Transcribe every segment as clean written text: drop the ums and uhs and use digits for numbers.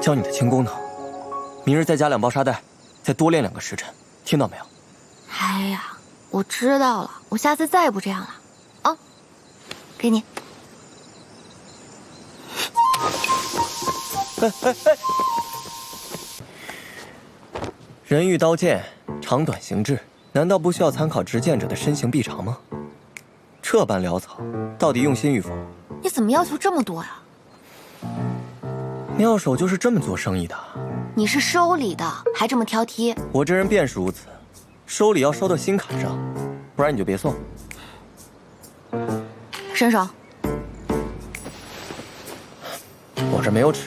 教你的轻功呢。明日再加2包沙袋，再多练2个时辰，听到没有？哎呀，我知道了，我下次再也不这样了。啊，给你。人遇刀剑，长短行志，难道不需要参考执剑者的身形臂长吗？这般潦草，到底用心与否？你怎么要求这么多呀？妙手就是这么做生意的。你是收礼的，还这么挑剔？我这人便是如此，收礼要收到心坎上，不然你就别送。伸手。我这没有纸。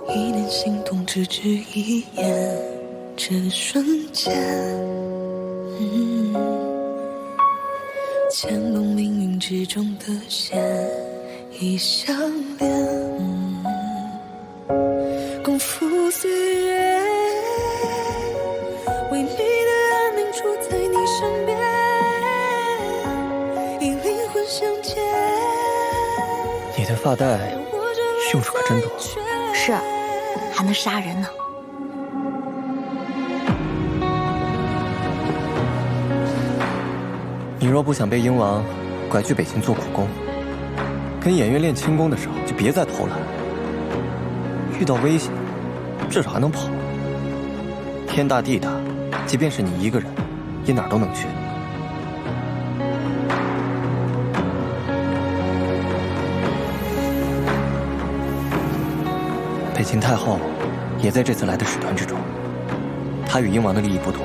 一念心动，只值一眼，这瞬间，牵动命运之中的线，已相连，共赴岁月，为你的安宁住在你身边，以灵魂相见。你的发带用处可真多。是，还能杀人呢。你若不想被鹰王拐去北京做苦工，跟演员练轻功的时候就别再偷懒。遇到危险，至少还能跑。天大地大，即便是你一个人，也哪儿都能去。北秦太后也在这次来的使团之中。她与鹰王的利益不同，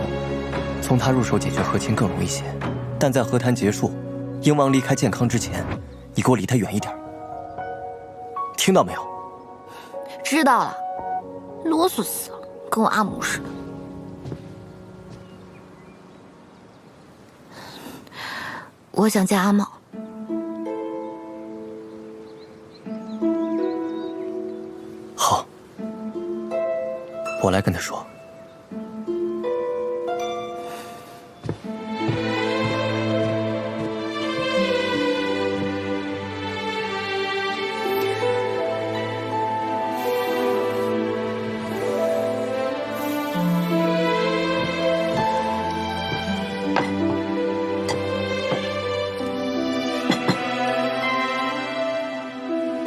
从她入手解决和亲更容易些。但在和谈结束，鹰王离开健康之前，你给我离他远一点。听到没有？知道了，啰嗦死了，跟我阿母似的。我想见阿茂。好，我来跟他说。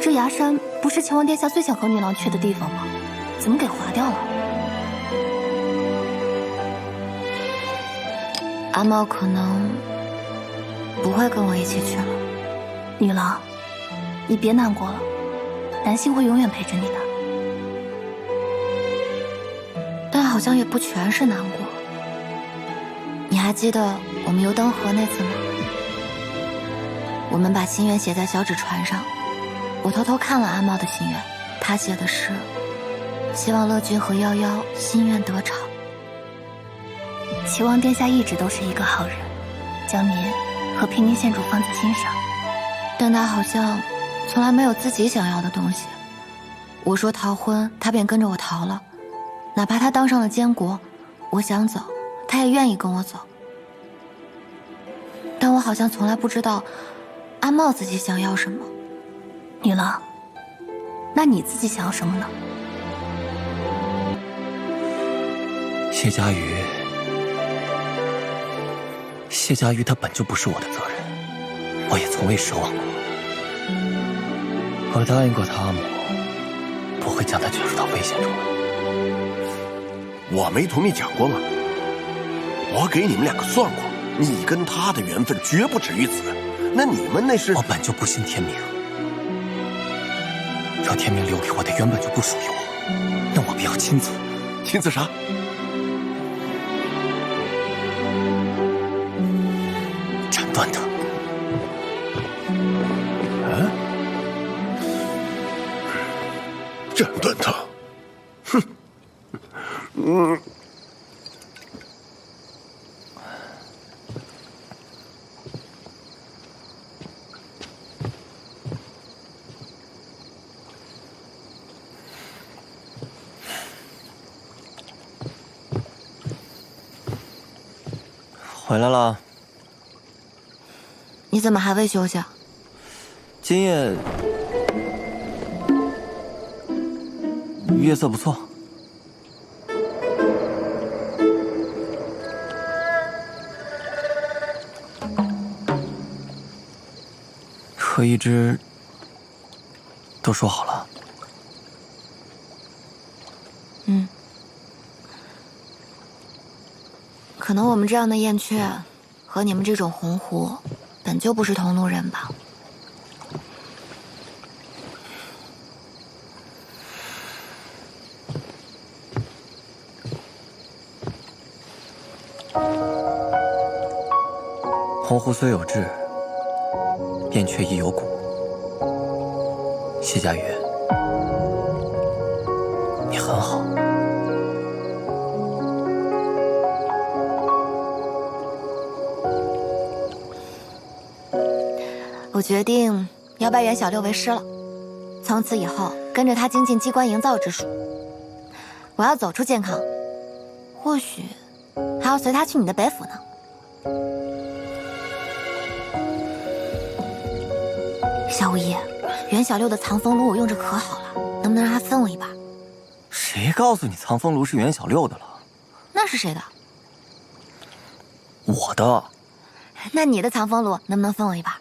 这崖山不是秦王殿下最想和女郎去的地方吗？怎么给划掉了？阿茂可能不会跟我一起去了。女郎，你别难过了，南星会永远陪着你的。但好像也不全是难过。你还记得我们游登河那次吗？我们把心愿写在小纸船上。我偷偷看了阿茂的心愿，他写的是希望乐君和夭夭心愿得偿。秦王殿下一直都是一个好人，将您和平宁县主放在心上，但他好像从来没有自己想要的东西。我说逃婚，他便跟着我逃了，哪怕他当上了监国，我想走，他也愿意跟我走。但我好像从来不知道阿茂自己想要什么。女郎，那你自己想要什么呢？谢家瑜，谢家瑜他本就不是我的责任，我也从未奢望过。我答应过他母，不会将他卷入到危险中的。我没同你讲过吗？我给你们2个算过，你跟他的缘分绝不止于此。那你们那是……我本就不信天命。若天命留给我的原本就不属于我，那我便要亲自。亲自啥？斩断他。啊？斩断他？哼！回来了。你怎么还未休息啊？今夜月色不错。和一只都说好了。嗯。可能我们这样的燕雀，和你们这种鸿鹄，本就不是同路人吧。鸿鹄虽有志，燕雀亦有骨。谢家月，你很好。我决定要拜袁小六为师了，从此以后跟着他精进机关营造之术。我要走出健康，或许还要随他去你的北府呢。小五爷，袁小六的藏风炉我用着可好了，能不能让他分我一半？谁告诉你藏风炉是袁小六的了？那是谁的？我的。那你的藏风炉能不能分我一半？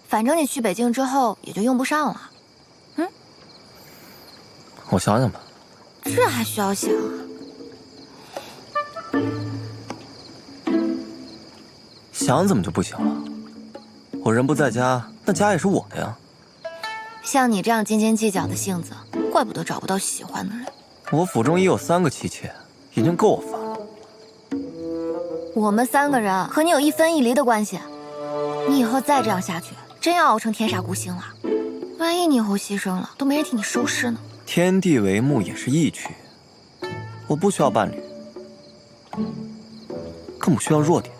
反正你去北境之后也就用不上了。嗯，我想想吧。这还需要想啊？想怎么就不行了？我人不在家，那家也是我的呀。像你这样斤斤计较的性子，怪不得找不到喜欢的人。我府中已有3个妻妾，已经够我烦了。我们3个人和你有1分1厘的关系，你以后再这样下去，真要熬成天煞孤星了。万一你以后牺牲了，都没人替你收尸呢。天地为幕也是义趣，我不需要伴侣，更不需要弱点。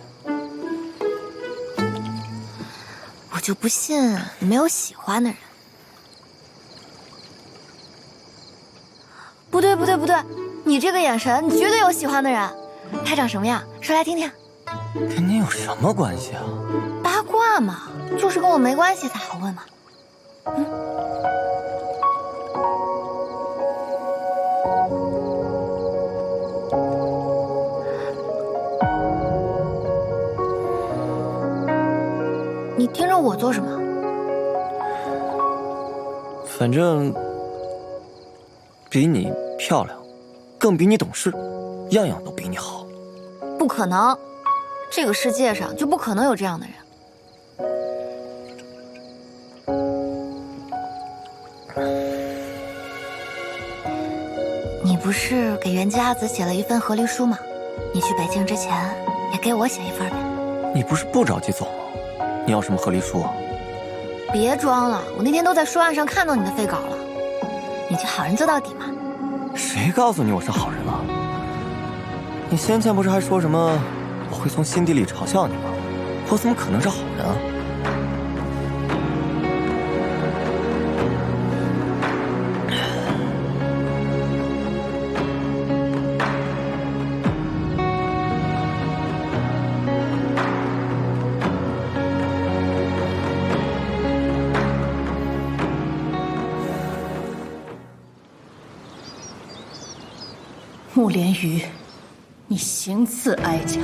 我就不信你没有喜欢的人。不对不对不对，你这个眼神，你绝对有喜欢的人。他长什么样？说来听听。跟你有什么关系啊？八卦嘛，就是跟我没关系才好问嘛。你盯着我做什么？反正比你漂亮，更比你懂事，样样都比你好。不可能，这个世界上就不可能有这样的人。你不是给袁家子写了一份和离书吗？你去北京之前也给我写一份呗。你不是不着急走吗？你要什么和离书啊？别装了，我那天都在书案上看到你的废稿了。你就好人做到底嘛。谁告诉你我是好人了？你先前不是还说什么我会从心底里嘲笑你吗？我怎么可能是好人啊？穆连瑜，你行刺哀家，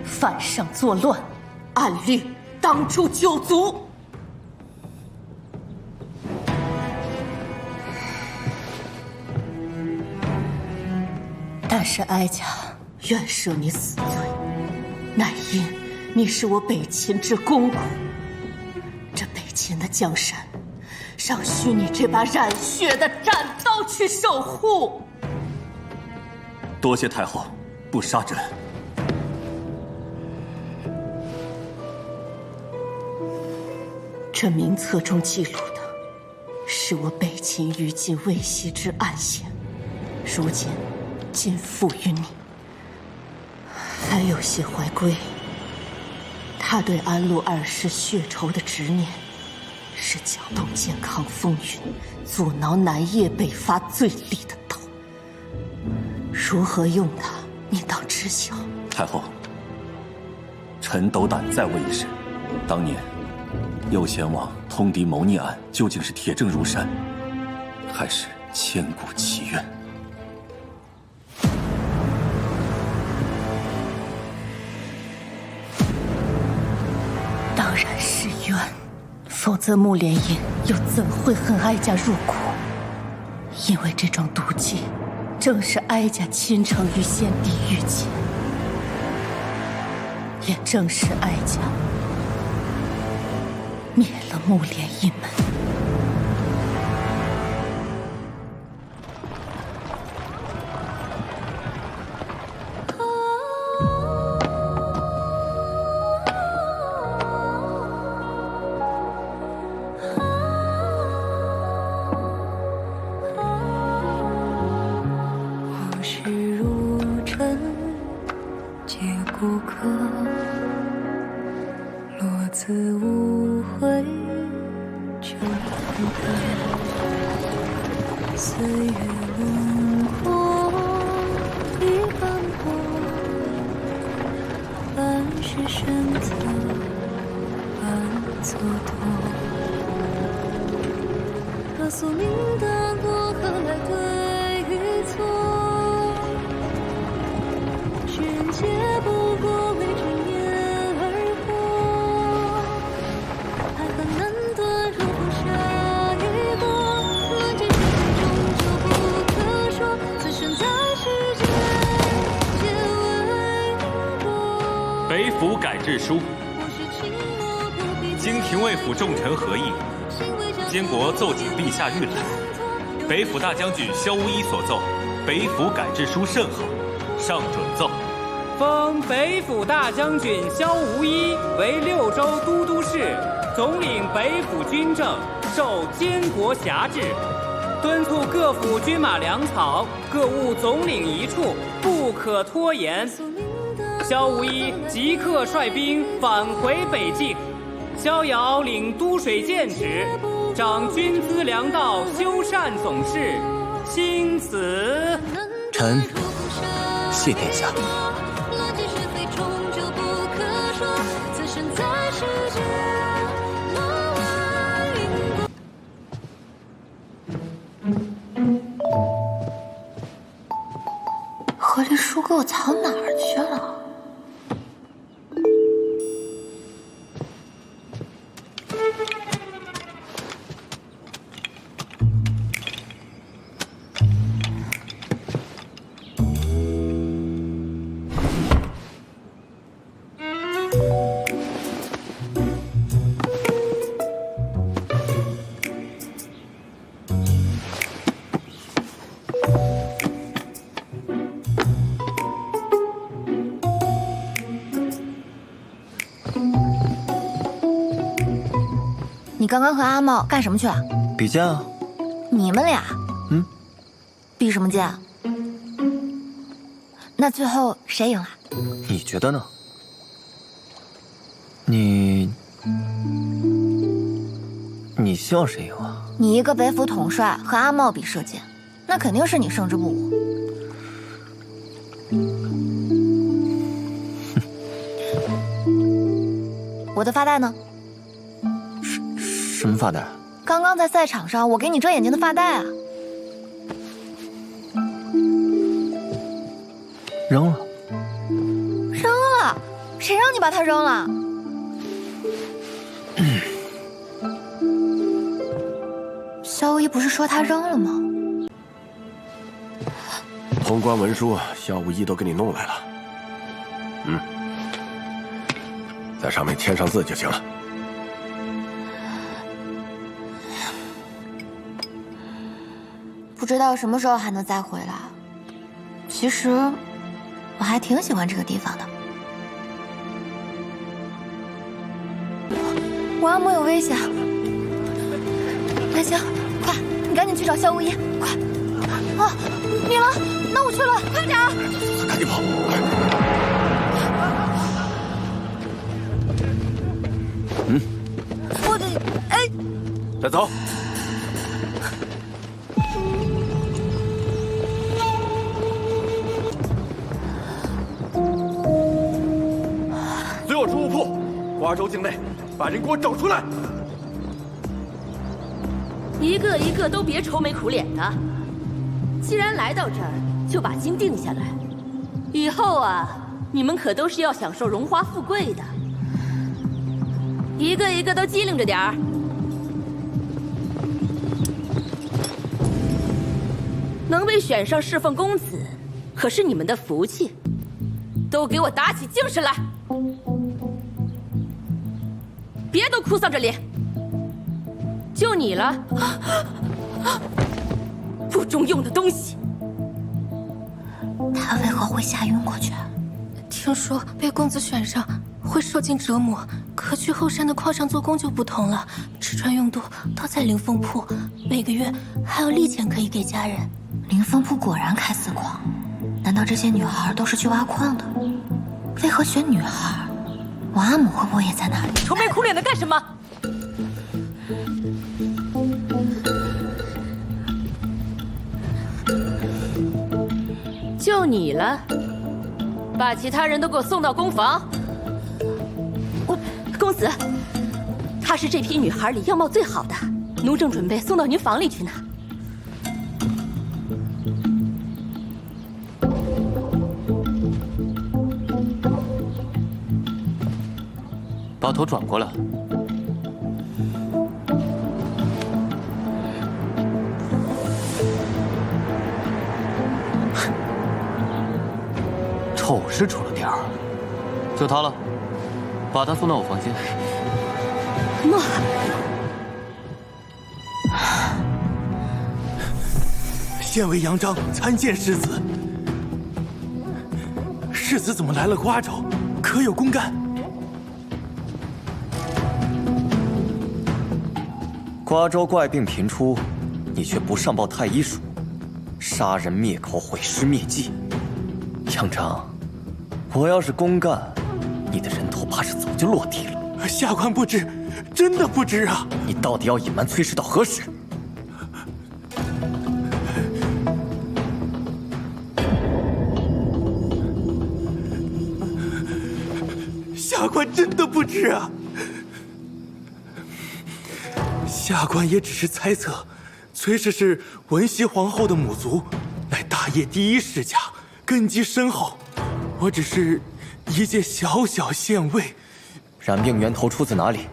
犯上作乱，按律当诛9族。但是哀家愿赦你死罪，乃因你是我北秦之公公，这北秦的江山，尚需你这把染血的斩刀去守护。多谢太后，不杀朕。这名册中记录的，是我北秦于今未息之暗险，如今尽付于你。还有谢怀圭，他对安禄2世血仇的执念，是搅动健康风云、阻挠南叶北伐最利的刀。如何用它，你当知晓。太后，臣斗胆再问一声：当年右贤王通敌谋逆案，究竟是铁证如山，还是千古奇冤？当然是冤，否则穆莲英又怎会恨哀家入骨？因为这种毒计，正是哀家倾城于先帝御前，也正是哀家灭了穆莲一门。往事如尘，皆过客。落子无悔，旧恨。岁月轮回，一斑驳。半是选择，半蹉跎。那宿命的过客来对与错，世人皆不过为执念而活。爱恨难断，如风沙一波，乱箭是非终究不可说。此生在世间，皆为因果。北府改制书，经廷尉府众臣合议，监国奏请陛下御览。北府大将军萧无一所奏，北府改制书甚好，上准奏。封北府大将军萧无一为六州都督事，总领北府军政，受监国辖制，敦促各府军马粮草各务总领一处，不可拖延。萧无一即刻率兵返回北境。萧遥领都水剑职，掌军资粮道修缮总事，钦此。臣谢殿下。合力书给我藏哪儿去了？你刚刚和阿茂干什么去了？比剑啊。你们俩？比什么剑？那最后谁赢了？你觉得呢？你希望谁赢啊？你一个北府统帅和阿茂比射箭，那肯定是你胜之不武。我的发带呢？什么发带？刚刚在赛场上我给你遮眼睛的发带啊！扔了。扔了？谁让你把它扔了？萧无一不是说他扔了吗？通关文书，萧无一都给你弄来了。在上面签上字就行了。不知道什么时候还能再回来。其实，我还挺喜欢这个地方的。我阿嬷有危险，那行，快，你赶紧去找萧无一，快！啊，女郎，那我去了，快点儿！赶紧跑！我得，哎，再走。自有出。瓜州境内，把人给我找出来！一个一个都别愁眉苦脸的。既然来到这儿，就把心定下来。以后啊，你们可都是要享受荣华富贵的。一个一个都机灵着点儿。能被选上侍奉公子，可是你们的福气。都给我打起精神来！别都哭丧着脸。就你了，不中用的东西！他为何会吓晕过去？听说被公子选上会受尽折磨，可去后山的矿上做工就不同了，吃穿用度都在灵凤铺，每个月还有利钱可以给家人。灵凤铺果然开私矿，难道这些女孩都是去挖矿的？为何选女孩？王阿母会不会也在那里？愁眉苦脸的干什么？就你了，把其他人都给我送到宫房。公子，她是这批女孩里样貌最好的，奴正准备送到您房里去呢。把头转过来。丑是丑了点儿，就他了，把他送到我房间。诺。县尉杨章参见世子。世子怎么来了瓜州？可有公干？瓜州怪病频出，你却不上报太医署，杀人灭口，毁尸灭迹。杨章，我要是公干，你的人头怕是早就落地了。下官不知，真的不知啊！你到底要隐瞒崔氏到何时？下官真的不知啊！下官也只是猜测，崔氏是文熙皇后的母族，乃大业第一世家，根基深厚。我只是一介小小县尉。染病源头出自哪里？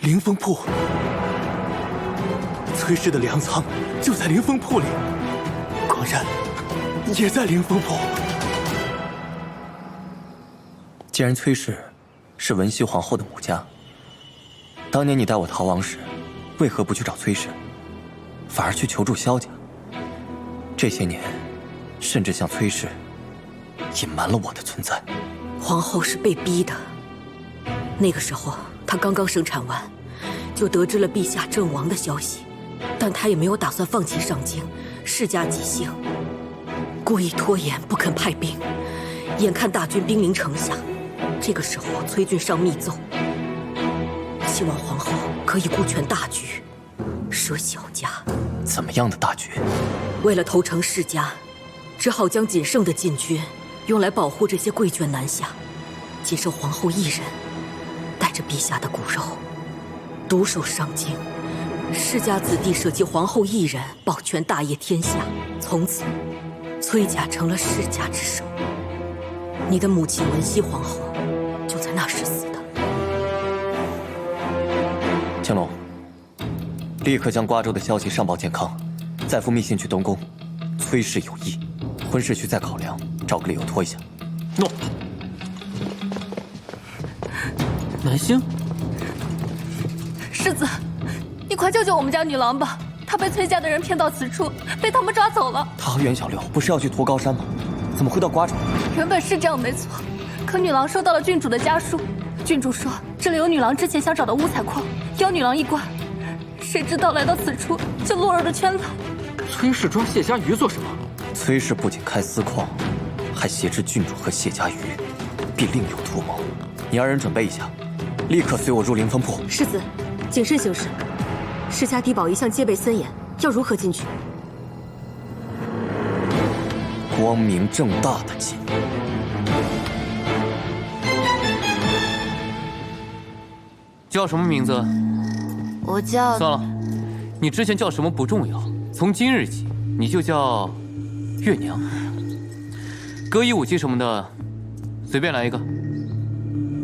灵凤铺。崔氏的粮仓就在灵凤铺里，果然也在灵凤铺。既然崔氏是文熙皇后的母家，当年你带我逃亡时，为何不去找崔氏，反而去求助萧家？这些年，甚至向崔氏隐瞒了我的存在。皇后是被逼的。那个时候，她刚刚生产完，就得知了陛下阵亡的消息，但她也没有打算放弃上京，世家几姓，故意拖延不肯派兵。眼看大军兵临城下，这个时候崔俊上密奏，希望皇后可以顾全大局，舍小家。怎么样的大局？为了投诚世家，只好将仅剩的禁军用来保护这些贵眷南下，仅剩皇后一人带着陛下的骨肉独守上京。世家子弟舍弃皇后一人，保全大业天下。从此，崔家成了世家之首。你的母亲文熙皇后就在那时死的。青龙，立刻将瓜州的消息上报健康，再付密信去东宫。崔氏有意，婚事需再考量，找个理由拖一下。诺。南星，世子，你快救救我们家女郎吧！她被崔家的人骗到此处，被他们抓走了。他和袁小六不是要去驼高山吗？怎么会到瓜州？原本是这样没错，可女郎收到了郡主的家书，郡主说这里有女郎之前想找的五彩矿，邀女郎一观。谁知道来到此处就落入了圈套。崔氏抓谢家瑜做什么？崔氏不仅开私矿，还挟持郡主和谢家瑜，必另有图谋。你二人准备一下，立刻随我入灵峰铺。世子，谨慎行事。世家地保一向戒备森严，要如何进去？光明正大的进。叫什么名字？我叫……算了，你之前叫什么不重要，从今日起，你就叫月娘。歌舞武技什么的，随便来一个。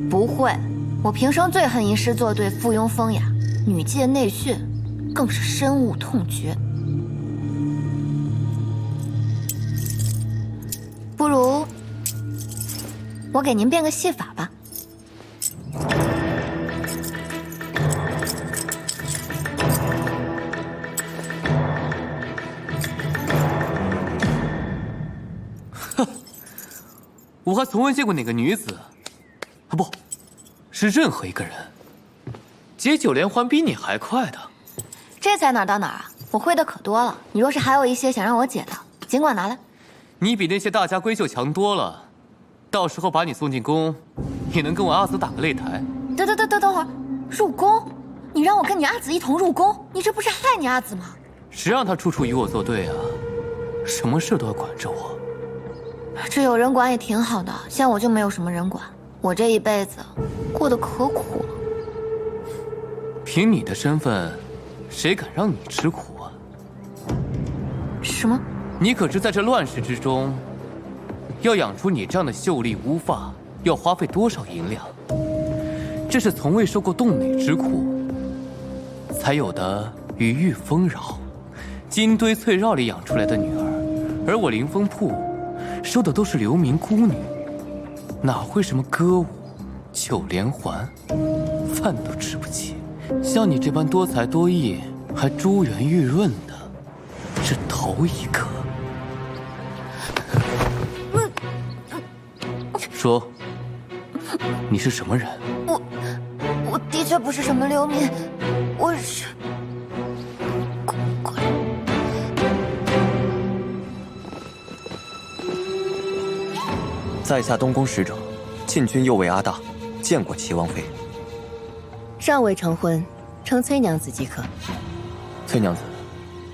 不会，我平生最恨吟诗作对、附庸风雅，女界内训更是深恶痛绝。不如我给您变个戏法吧。我还从未见过哪个女子，啊不，是任何一个人，解9连环比你还快的。这才哪儿到哪儿啊！我会的可多了。你若是还有一些想让我解的，尽管拿来。你比那些大家闺秀强多了，到时候把你送进宫，也能跟我阿紫打个擂台。等会儿，入宫？你让我跟你阿紫一同入宫？你这不是害你阿紫吗？谁让他处处与我作对啊？什么事都要管着我。这有人管也挺好的，像我就没有什么人管，我这一辈子过得可苦了。凭你的身份，谁敢让你吃苦啊？什么？你可知在这乱世之中，要养出你这样的秀丽乌发，要花费多少银两？这是从未受过冻美之苦，才有的余欲丰饶、金堆翠绕里养出来的女儿，而我凌风铺收的都是流民孤女，哪会什么歌舞、9连环，饭都吃不起。像你这般多才多艺，还珠圆玉润的，是头一个。说，你是什么人？我的确不是什么流民，我是……在下东宫使者，禁军右卫阿大，见过齐王妃。尚未成婚，称崔娘子即可。崔娘子，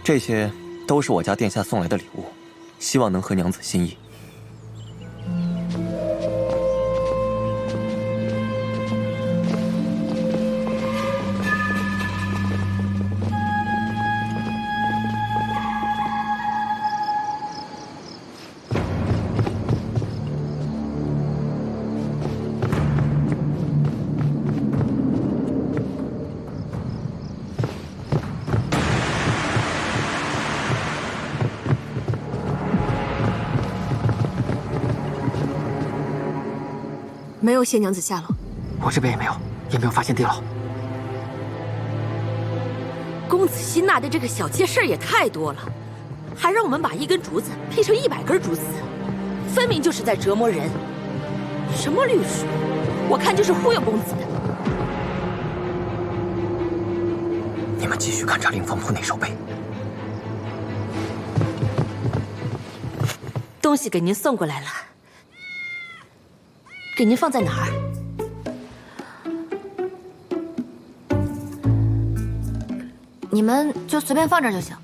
这些都是我家殿下送来的礼物，希望能合娘子心意。没有谢娘子下落，我这边也没有发现地牢。公子辛纳的这个小妾事儿也太多了，还让我们把一根竹子劈成100根竹子，分明就是在折磨人。什么律师，我看就是忽悠公子的。你们继续勘察凌风铺内守备。东西给您送过来了。给您放在哪儿？你们就随便放这儿就行。